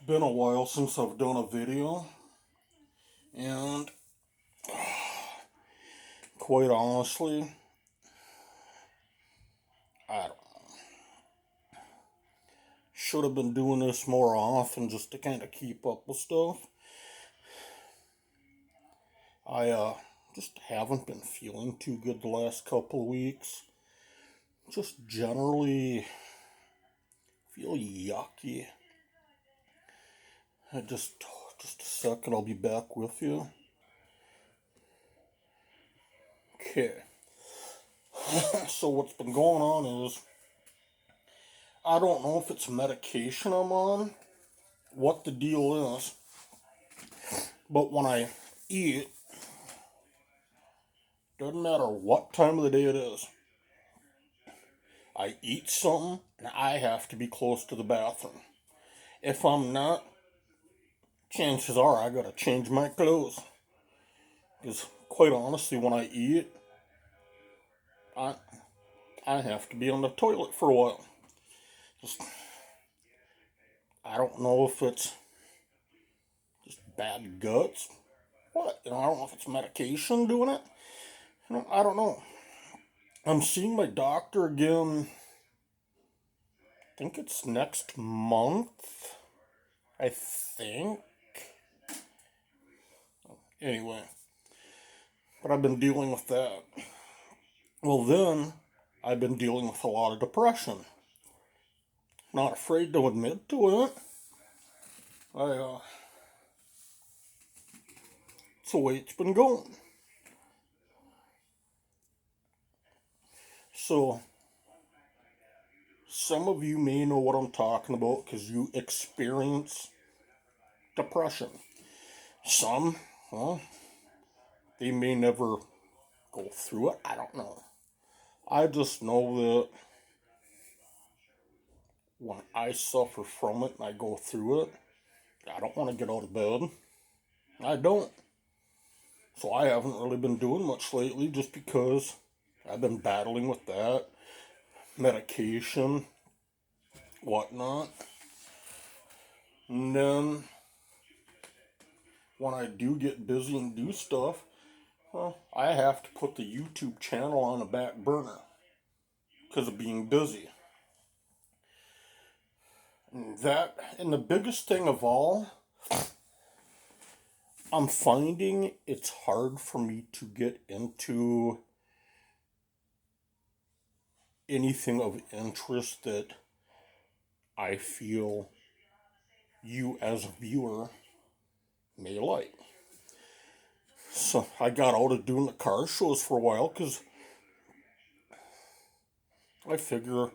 Been a while since I've done a video, and quite honestly, I should have been doing this more often just to kind of keep up with stuff. I just haven't been feeling too good the last couple of weeks. Just generally feel yucky. I just a second, I'll be back with you. Okay. So what's been going on is I don't know if it's medication I'm on, what the deal is, but when I eat, doesn't matter what time of the day it is, I eat something and I have to be close to the bathroom. If I'm not, chances are I gotta change my clothes. Because quite honestly, when I eat, I I have to be on the toilet for a while. Just I don't know if it's just bad guts. What? I don't know if it's medication doing it. I don't know. I'm seeing my doctor again. I think it's next month. I think. Anyway, but I've been dealing with that. Well, then I've been dealing with a lot of depression. Not afraid to admit to it. I It's the way it's been going. So some of you may know what I'm talking about because you experience depression. Some, well, they may never go through it. I don't know. I just know that when I suffer from it and I go through it, I don't want to get out of bed. I don't. So I haven't really been doing much lately just because I've been battling with that, medication, whatnot. And then when I do get busy and do stuff, well, I have to put the YouTube channel on the back burner because of being busy. And the biggest thing of all, I'm finding it's hard for me to get into anything of interest that I feel you as a viewer may like. So I got out of doing the car shows for a while because I figure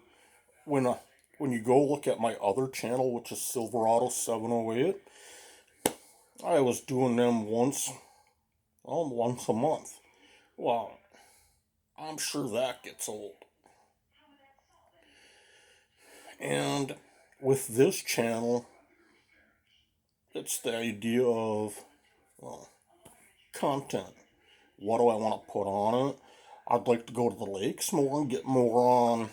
when uh, when you go look at my other channel, which is Silverado 708, I was doing them once a month. Well, I'm sure that gets old. And with this channel, it's the idea of, well, content. What do I want to put on it? I'd like to go to the lakes more and get more on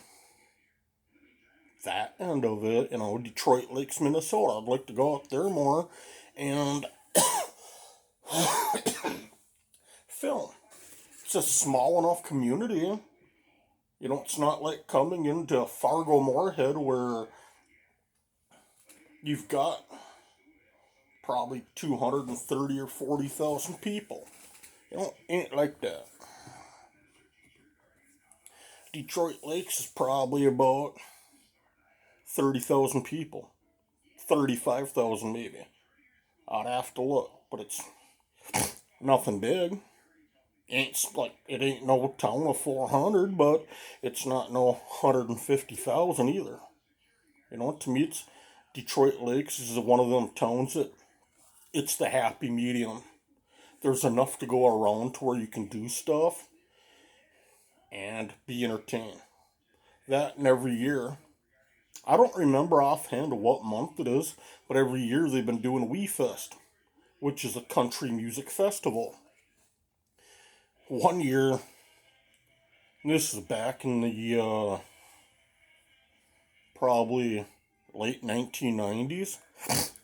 that end of it. Detroit Lakes, Minnesota. I'd like to go out there more and film. It's a small enough community. It's not like coming into Fargo Moorhead where you've got probably 230 or 40,000 people. Ain't like that. Detroit Lakes is probably about 30,000 people. 35,000 maybe. I'd have to look, but it's nothing big. It ain't no town of 400, but it's not no 150,000 either. To me, it's Detroit Lakes is one of them towns that it's the happy medium. There's enough to go around to where you can do stuff and be entertained. That and every year, I don't remember offhand what month it is, but every year they've been doing Wee Fest, which is a country music festival. One year, this is back in the probably late 1990s,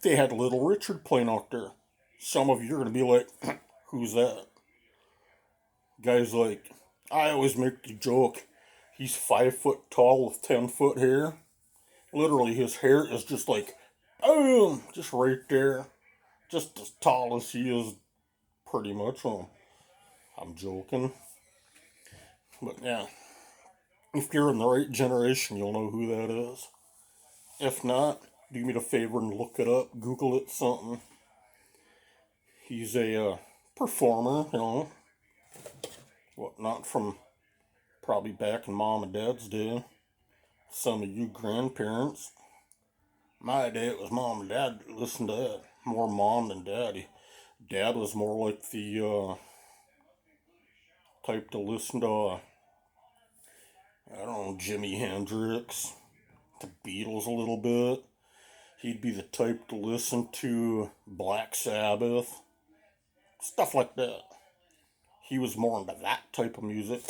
they had Little Richard playing out there. Some of you are going to be like, who's that? Guy's like, I always make the joke, he's 5 foot tall with 10-foot hair. Literally, his hair is just like, boom, just right there. Just as tall as he is, pretty much. I'm joking. But yeah, if you're in the right generation, you'll know who that is. If not, do me the favor and look it up, Google it, something. He's a performer, whatnot, from probably back in Mom and Dad's day. Some of you grandparents. My day, it was Mom and Dad that listened to that. More Mom than Daddy. Dad was more like the type to listen to, I don't know, Jimi Hendrix, the Beatles a little bit. He'd be the type to listen to Black Sabbath, stuff like that. He was more into that type of music.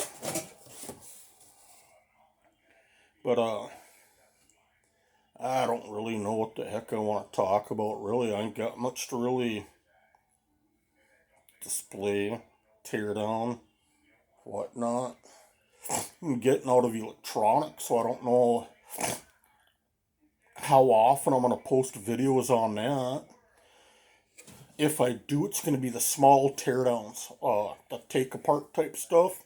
But, I don't really know what the heck I want to talk about, really. I ain't got much to really display, tear down, whatnot. I'm getting out of electronics, so I don't know how often I'm going to post videos on that. If I do, it's going to be the small teardowns, the take apart type stuff.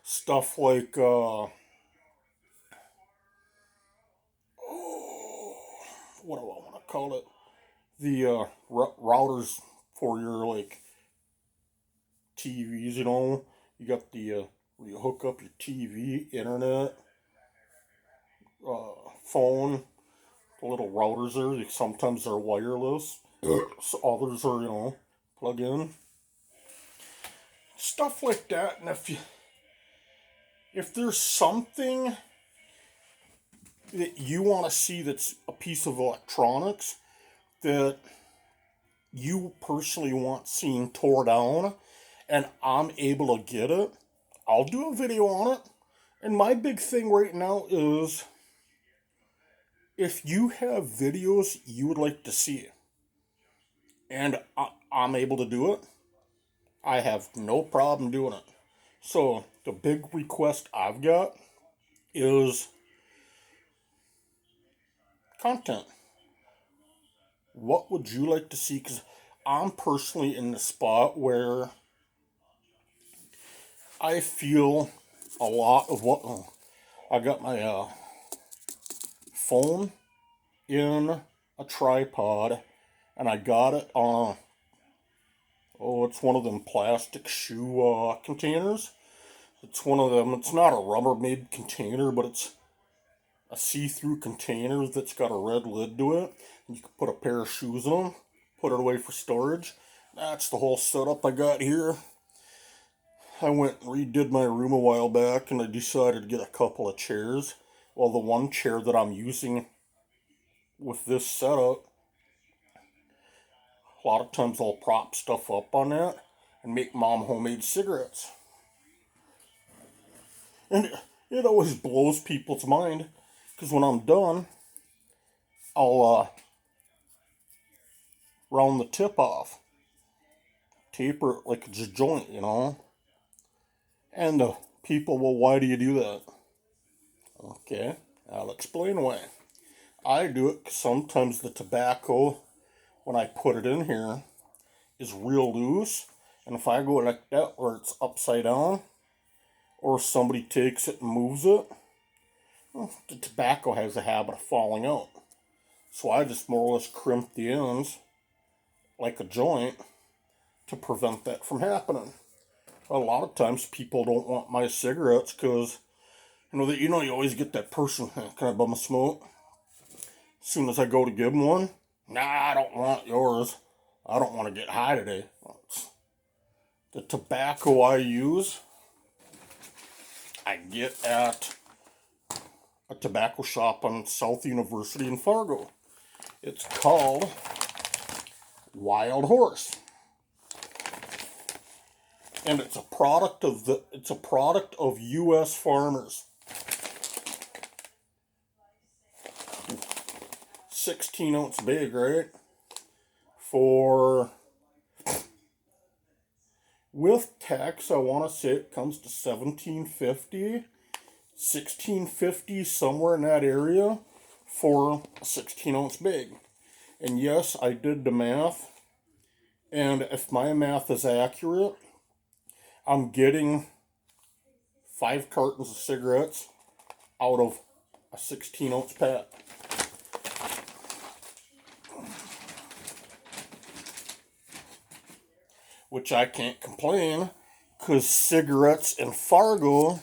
Stuff like, what do I want to call it? The routers for your, like, TVs, You got the, where you hook up your TV, internet, phone, the little routers there. Sometimes they're wireless. So others are, plug in. Stuff like that. And if there's something that you want to see that's a piece of electronics that you personally want seen tore down and I'm able to get it, I'll do a video on it. And my big thing right now is, if you have videos you would like to see and I'm able to do it, I have no problem doing it. So the big request I've got is content. What would you like to see? Because I'm personally in the spot where I feel a lot of what I got my phone in a tripod, and I got it on it's one of them plastic shoe containers. It's one of them. It's not a Rubbermaid container, but it's a see-through container that's got a red lid to it. You can put a pair of shoes in them, put it away for storage. That's the whole setup I got here. I went and redid my room a while back, and I decided to get a couple of chairs. Well, the one chair that I'm using with this setup, a lot of times I'll prop stuff up on that and make Mom homemade cigarettes. And it always blows people's mind, because when I'm done, I'll round the tip off, taper it like it's a joint, And people, well, why do you do that? Okay, I'll explain why. I do it because sometimes the tobacco, when I put it in here, is real loose. And if I go like that where it's upside down, or somebody takes it and moves it, well, the tobacco has a habit of falling out. So I just more or less crimp the ends like a joint to prevent that from happening. A lot of times people don't want my cigarettes because, you always get that person, can I bum a smoke? As soon as I go to give them one, nah, I don't want yours. I don't want to get high today. The tobacco I use, I get at a tobacco shop on South University in Fargo. It's called Wild Horse. And it's a product of U.S. farmers. 16-ounce bag, right? for, with tax, I want to say it comes to $17.50, $16.50, somewhere in that area for a 16-ounce bag. And yes, I did the math, and if my math is accurate, I'm getting 5 cartons of cigarettes out of a 16-ounce pack. Which I can't complain, because cigarettes in Fargo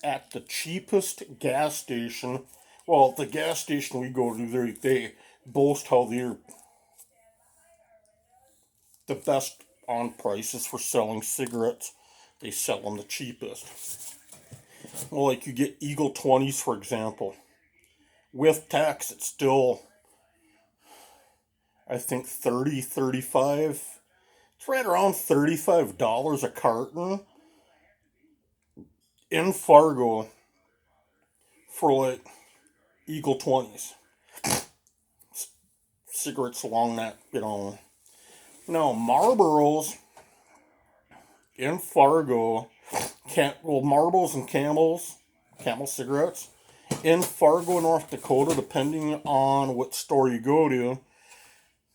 at the cheapest gas station, well, the gas station we go to, they boast how they're the best on prices for selling cigarettes. They sell them the cheapest. Well, like you get Eagle 20s, for example. With tax, it's still, I think, 30, 35. It's right around $35 a carton in Fargo for like Eagle 20s. Cigarettes along that, Now, Marlboros in Fargo, Marlboros and Camel cigarettes, in Fargo, North Dakota, depending on what store you go to,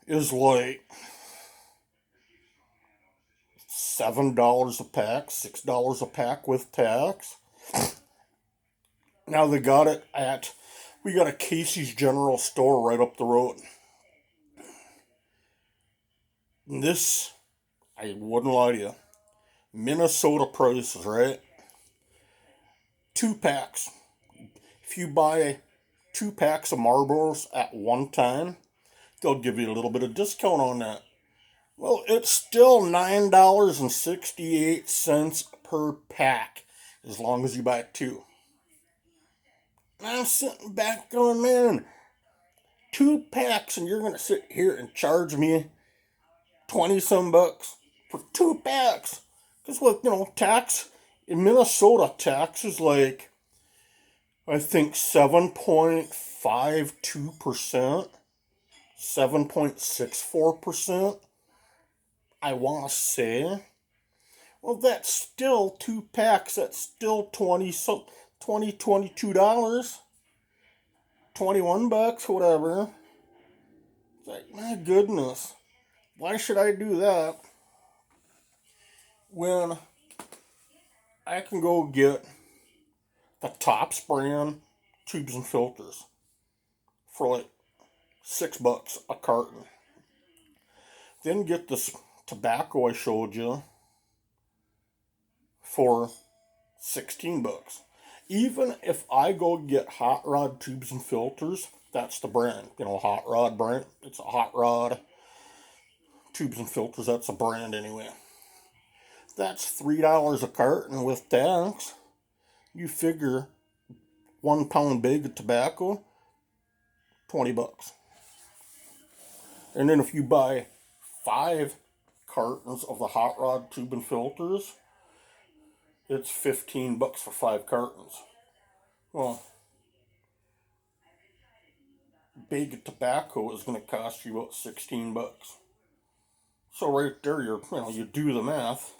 is like $7 a pack, $6 a pack with tax. Now we got a Casey's General Store right up the road. And this, I wouldn't lie to you, Minnesota prices, right? 2 packs. If you buy 2 packs of Marlboros at one time, they'll give you a little bit of discount on that. Well, it's still $9.68 per pack, as long as you buy 2. And I'm sitting back going, man, 2 packs, and you're going to sit here and charge me 20-some bucks for 2 packs. Because with, tax, in Minnesota, tax is like, I think 7.52%, 7.64%, I want to say. Well, that's still 2 packs. That's still $22, $21, whatever. It's like, my goodness, why should I do that when I can go get the Tops brand tubes and filters for like $6 a carton? Then get this tobacco I showed you for $16. Even if I go get Hot Rod tubes and filters, that's the brand. Hot Rod brand. It's a Hot Rod tubes and filters. That's a brand anyway. That's $3 a carton with tax. You figure 1 pound bag of tobacco, $20. And then if you buy 5 cartons of the Hot Rod tube and filters, it's $15 for 5 cartons. Well, bag of tobacco is going to cost you about $16. So right there, you do the math.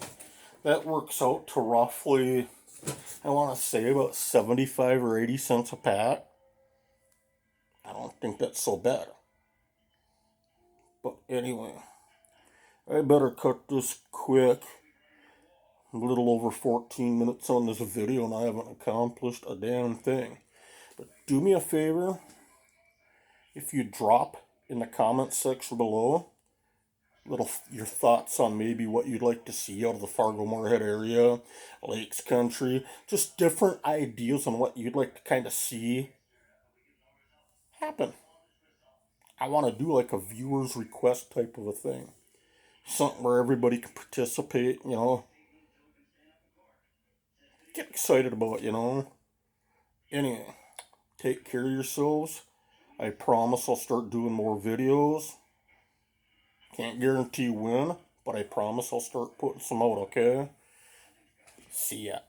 That works out to roughly, I want to say, about 75 or 80 cents a pack. I don't think that's so bad. But anyway, I better cut this quick. A little over 14 minutes on this video, and I haven't accomplished a damn thing. But do me a favor, if you drop in the comments section below your thoughts on maybe what you'd like to see out of the Fargo-Moorhead area, Lakes Country, just different ideas on what you'd like to kind of see happen. I want to do like a viewer's request type of a thing. Something where everybody can participate, Get excited about, Anyway, take care of yourselves. I promise I'll start doing more videos. Can't guarantee when, but I promise I'll start putting some out, okay? See ya.